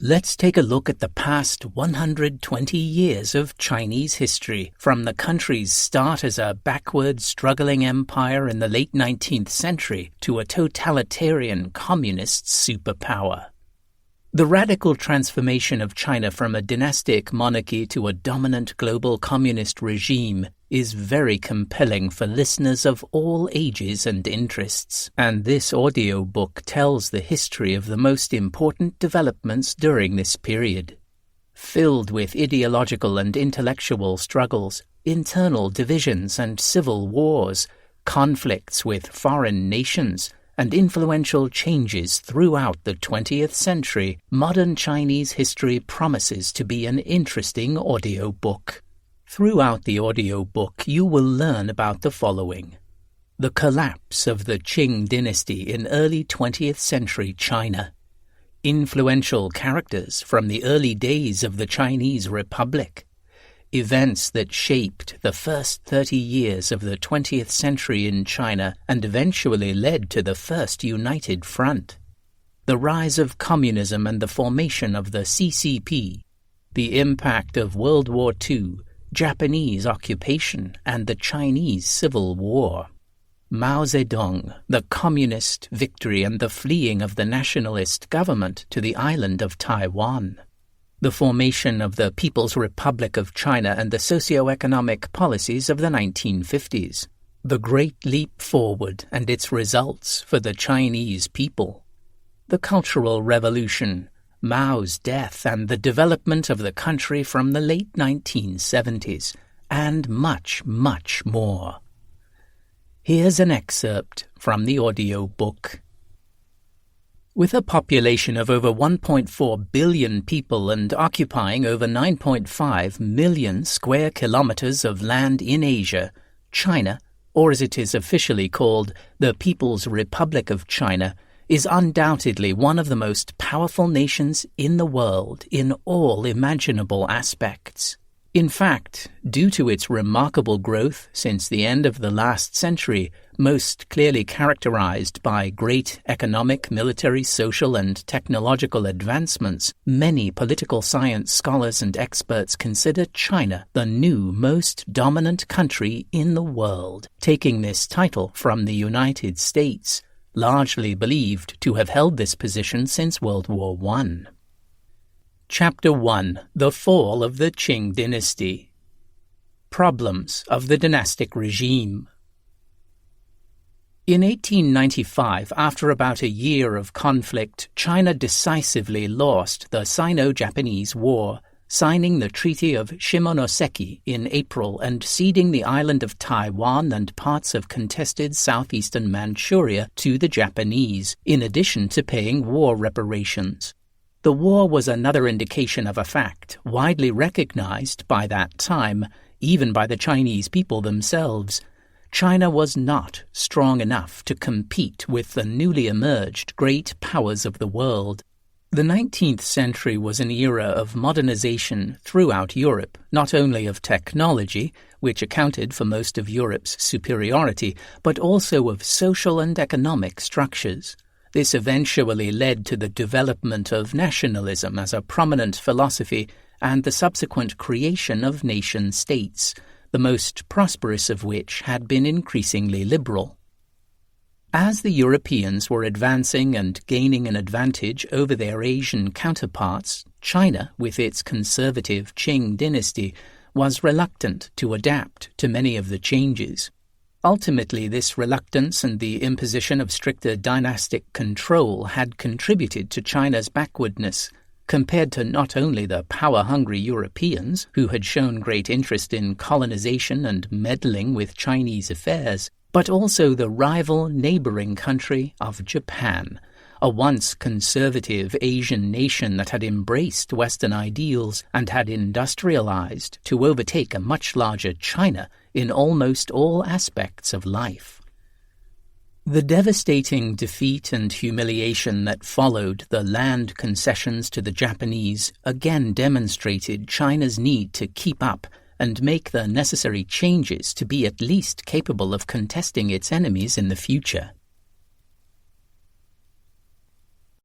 Let's take a look at the past 120 years of Chinese history, from the country's start as a backward, struggling empire in the late 19th century to a totalitarian communist superpower. The radical transformation of China from a dynastic monarchy to a dominant global communist regime is very compelling for listeners of all ages and interests, and this audiobook tells the history of the most important developments during this period. Filled with ideological and intellectual struggles, internal divisions and civil wars, conflicts with foreign nations, and influential changes throughout the 20th century, modern Chinese history promises to be an interesting audiobook. Throughout the audiobook, you will learn about the following: the collapse of the Qing dynasty in early 20th century China, influential characters from the early days of the Chinese Republic, events that shaped the first 30 years of the 20th century in China and eventually led to the First United Front, the rise of communism and the formation of the CCP, the impact of World War II, Japanese occupation, and the Chinese Civil War, Mao Zedong, the communist victory and the fleeing of the nationalist government to the island of Taiwan, the formation of the People's Republic of China and the socio-economic policies of the 1950s, the Great Leap Forward and its results for the Chinese people, the Cultural Revolution, Mao's death and the development of the country from the late 1970s, and much, much more. Here's an excerpt from the audiobook. With a population of over 1.4 billion people and occupying over 9.5 million square kilometers of land in Asia, China, or as it is officially called, the People's Republic of China, is undoubtedly one of the most powerful nations in the world in all imaginable aspects. In fact, due to its remarkable growth since the end of the last century, most clearly characterized by great economic, military, social, and technological advancements, many political science scholars and experts consider China the new most dominant country in the world, taking this title from the United States, largely believed to have held this position since World War I. Chapter 1. The Fall of the Qing Dynasty. Problems of the Dynastic Regime. In 1895, after about a year of conflict, China decisively lost the Sino-Japanese War, signing the Treaty of Shimonoseki in April and ceding the island of Taiwan and parts of contested southeastern Manchuria to the Japanese, in addition to paying war reparations. The war was another indication of a fact widely recognized by that time, even by the Chinese people themselves. China was not strong enough to compete with the newly emerged great powers of the world. The 19th century was an era of modernization throughout Europe, not only of technology, which accounted for most of Europe's superiority, but also of social and economic structures. This eventually led to the development of nationalism as a prominent philosophy and the subsequent creation of nation-states, the most prosperous of which had been increasingly liberal. As the Europeans were advancing and gaining an advantage over their Asian counterparts, China, with its conservative Qing dynasty, was reluctant to adapt to many of the changes. Ultimately, this reluctance and the imposition of stricter dynastic control had contributed to China's backwardness, compared to not only the power-hungry Europeans, who had shown great interest in colonization and meddling with Chinese affairs, but also the rival neighboring country of Japan, a once conservative Asian nation that had embraced Western ideals and had industrialized to overtake a much larger China in almost all aspects of life. The devastating defeat and humiliation that followed the land concessions to the Japanese again demonstrated China's need to keep up and make the necessary changes to be at least capable of contesting its enemies in the future.